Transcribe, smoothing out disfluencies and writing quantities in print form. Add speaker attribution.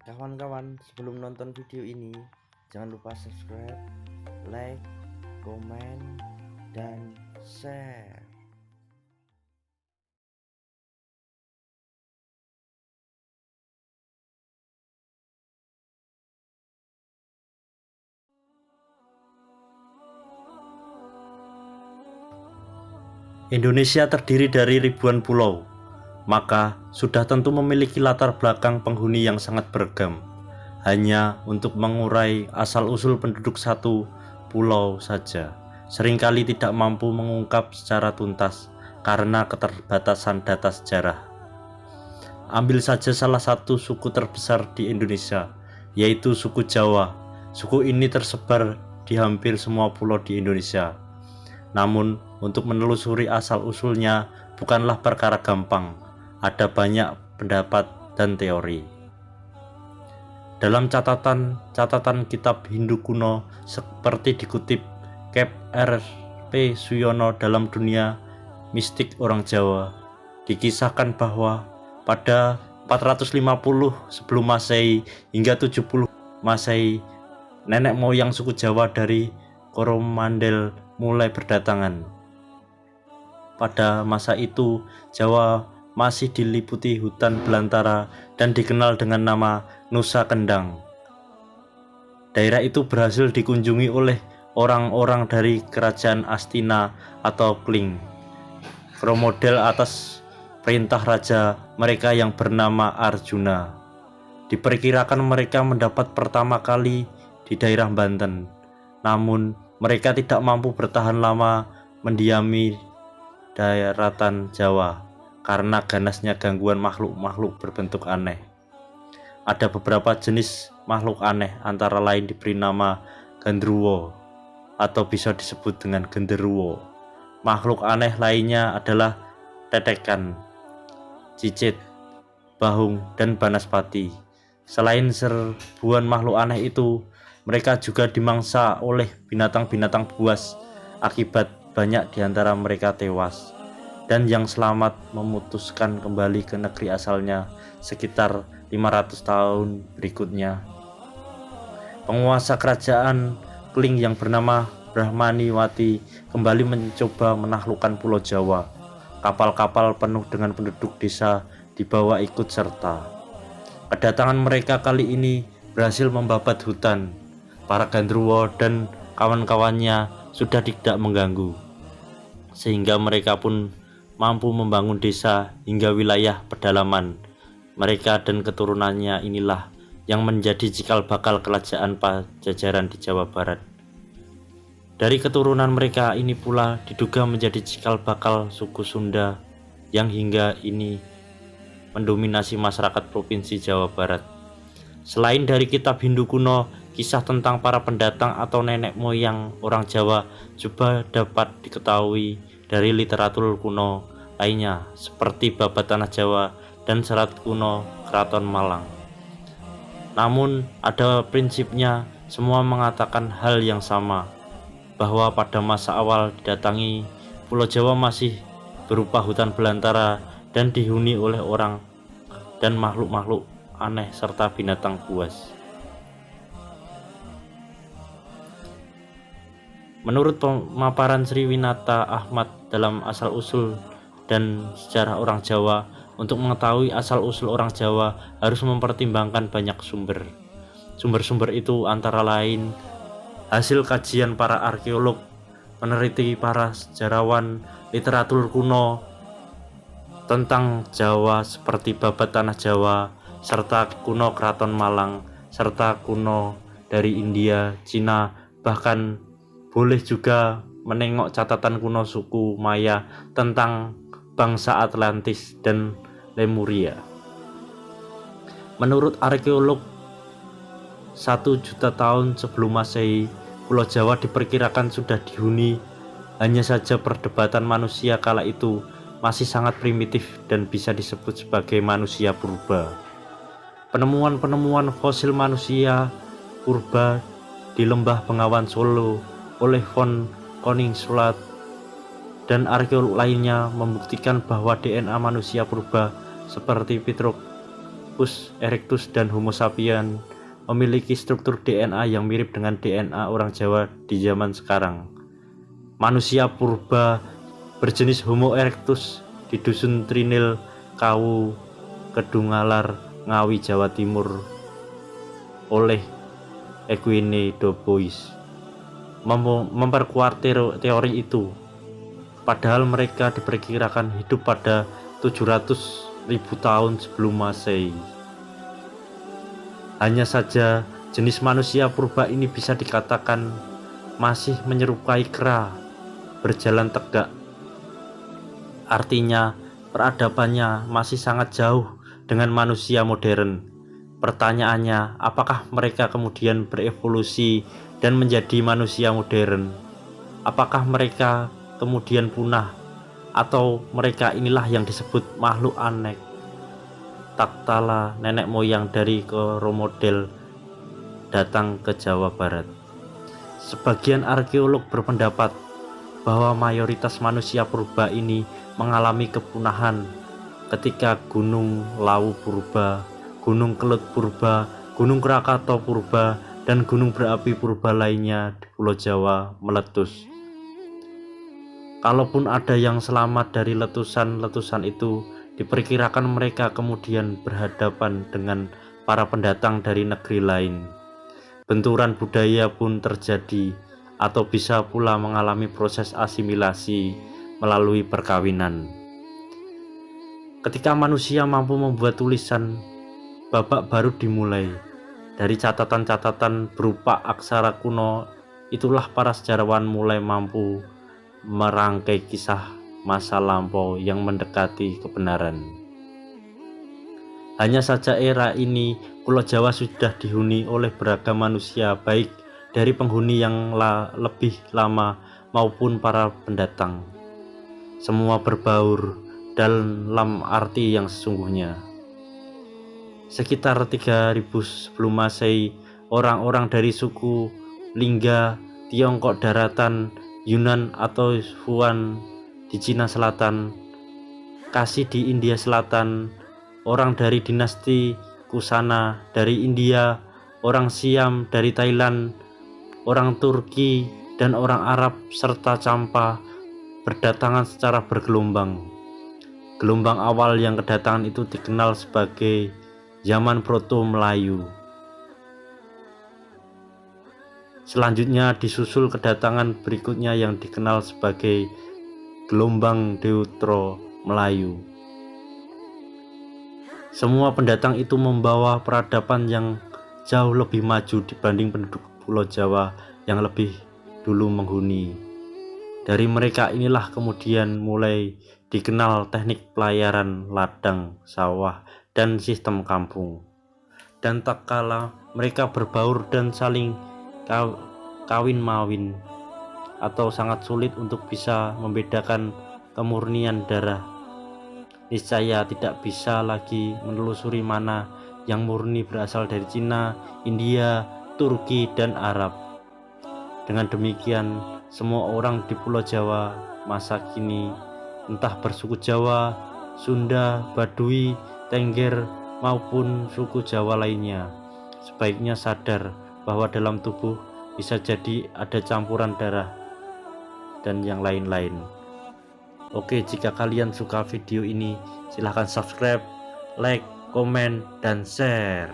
Speaker 1: Kawan-kawan, sebelum nonton video ini, jangan lupa subscribe, like, komen, dan share.
Speaker 2: Indonesia terdiri dari ribuan pulau, maka sudah tentu memiliki latar belakang penghuni yang sangat beragam. Hanya untuk mengurai asal-usul penduduk satu pulau saja, seringkali tidak mampu mengungkap secara tuntas karena keterbatasan data sejarah. Ambil saja salah satu suku terbesar di Indonesia, yaitu suku Jawa. Suku ini tersebar di hampir semua pulau di Indonesia. Namun, untuk menelusuri asal-usulnya bukanlah perkara gampang. Ada banyak pendapat dan teori. Dalam catatan kitab Hindu kuno seperti dikutip Kep R.P. Suyono dalam Dunia Mistik Orang Jawa, dikisahkan bahwa pada 450 sebelum Masehi hingga 70 Masehi, nenek moyang suku Jawa dari Coromandel mulai berdatangan. Pada masa itu, Jawa masih diliputi hutan belantara dan dikenal dengan nama Nusa Kendang. Daerah itu berhasil dikunjungi oleh orang-orang dari kerajaan Astina atau Kling, Kromodel atas perintah raja mereka yang bernama Arjuna. Diperkirakan mereka mendapat pertama kali di daerah Banten. Namun, mereka tidak mampu bertahan lama mendiami daratan Jawa karena ganasnya gangguan makhluk-makhluk berbentuk aneh. Ada beberapa jenis makhluk aneh, antara lain diberi nama Gandruwo atau bisa disebut dengan genderuwo. Makhluk aneh lainnya adalah tetekan, cicit, bahung, dan banaspati. Selain serbuan makhluk aneh itu, mereka juga dimangsa oleh binatang-binatang buas. Akibat banyak di antara mereka tewas, dan yang selamat memutuskan kembali ke negeri asalnya sekitar 500 tahun berikutnya. Penguasa kerajaan Kling yang bernama Brahmaniwati kembali mencoba menaklukkan Pulau Jawa. Kapal-kapal penuh dengan penduduk desa dibawa ikut serta. Kedatangan mereka kali ini berhasil membabat hutan. Para Gandruwo dan kawan-kawannya sudah tidak mengganggu, sehingga mereka pun mampu membangun desa hingga wilayah pedalaman. Mereka dan keturunannya inilah yang menjadi cikal bakal kerajaan Pajajaran di Jawa Barat. Dari keturunan mereka ini pula diduga menjadi cikal bakal suku Sunda yang hingga ini mendominasi masyarakat Provinsi Jawa Barat. Selain dari kitab Hindu kuno, kisah tentang para pendatang atau nenek moyang orang Jawa juga dapat diketahui dari literatur kuno lainnya seperti Babat Tanah Jawa dan Serat Kuno Keraton Malang. Namun ada prinsipnya semua mengatakan hal yang sama, bahwa pada masa awal didatangi Pulau Jawa masih berupa hutan belantara dan dihuni oleh orang dan makhluk-makhluk aneh serta binatang buas. Menurut pemaparan Sri Winata Ahmad dalam Asal-Usul dan Sejarah Orang Jawa, untuk mengetahui asal-usul orang Jawa harus mempertimbangkan banyak sumber. Sumber-sumber itu antara lain hasil kajian para arkeolog, peneliti, para sejarawan, literatur kuno tentang Jawa seperti Babat Tanah Jawa, serta kuno Keraton Malang, serta kuno dari India, Cina, bahkan boleh juga menengok catatan kuno suku Maya tentang bangsa Atlantis dan Lemuria. Menurut arkeolog, 1 juta tahun sebelum Masehi, Pulau Jawa diperkirakan sudah dihuni. Hanya saja perdebatan manusia kala itu masih sangat primitif dan bisa disebut sebagai manusia purba. Penemuan-penemuan fosil manusia purba di Lembah Bengawan Solo oleh von Koningswald dan arkeolog lainnya membuktikan bahwa DNA manusia purba seperti erectus dan Homo sapiens memiliki struktur DNA yang mirip dengan DNA orang Jawa di zaman sekarang. Manusia purba berjenis Homo erectus di dusun Trinil, Kawu, Kedungalar, Ngawi, Jawa Timur oleh Eugene Dubois memperkuat teori itu. Padahal mereka diperkirakan hidup pada 700.000 tahun sebelum Masehi. Hanya saja jenis manusia purba ini bisa dikatakan masih menyerupai kera, berjalan tegak. Artinya peradabannya masih sangat jauh dengan manusia modern. Pertanyaannya, apakah mereka kemudian berevolusi dan menjadi manusia modern? Apakah mereka kemudian punah, atau mereka inilah yang disebut makhluk anek? Taktala nenek moyang dari Coromodel datang ke Jawa Barat. Sebagian arkeolog berpendapat bahwa mayoritas manusia purba ini mengalami kepunahan ketika Gunung Lawu purba, Gunung Kelut purba, Gunung Krakatau purba, dan gunung berapi purba lainnya di Pulau Jawa meletus. Kalaupun ada yang selamat dari letusan-letusan itu, diperkirakan mereka kemudian berhadapan dengan para pendatang dari negeri lain. Benturan budaya pun terjadi, atau bisa pula mengalami proses asimilasi melalui perkawinan. Ketika manusia mampu membuat tulisan, babak baru dimulai. Dari catatan-catatan berupa aksara kuno, itulah para sejarawan mulai mampu merangkai kisah masa lampau yang mendekati kebenaran. Hanya saja era ini Pulau Jawa sudah dihuni oleh beragam manusia, baik dari penghuni yang lebih lama maupun para pendatang. Semua berbaur dalam arti yang sesungguhnya. Sekitar 3000 sebelum Masehi, orang-orang dari suku Lingga, Tiongkok daratan, Yunan atau Huan di Cina Selatan, Kasi di India Selatan, orang dari dinasti Kusana dari India, orang Siam dari Thailand, orang Turki, dan orang Arab serta Campa berdatangan secara bergelombang. Gelombang awal yang kedatangan itu dikenal sebagai zaman Proto Melayu. Selanjutnya disusul kedatangan berikutnya yang dikenal sebagai gelombang Deutero Melayu. Semua pendatang itu membawa peradaban yang jauh lebih maju dibanding penduduk Pulau Jawa yang lebih dulu menghuni. Dari mereka inilah kemudian mulai dikenal teknik pelayaran ladang, sawah, dan sistem kampung. Dan tak kala mereka berbaur dan saling kawin-mawin, atau sangat sulit untuk bisa membedakan kemurnian darah. Niscaya tidak bisa lagi menelusuri mana yang murni berasal dari Cina, India, Turki, dan Arab. Dengan demikian, semua orang di Pulau Jawa masa kini, entah bersuku Jawa, Sunda, Baduy, Tengger, maupun suku Jawa lainnya, sebaiknya sadar bahwa dalam tubuh bisa jadi ada campuran darah dan yang lain-lain. Oke, jika kalian suka video ini, silahkan subscribe, like, komen, dan share.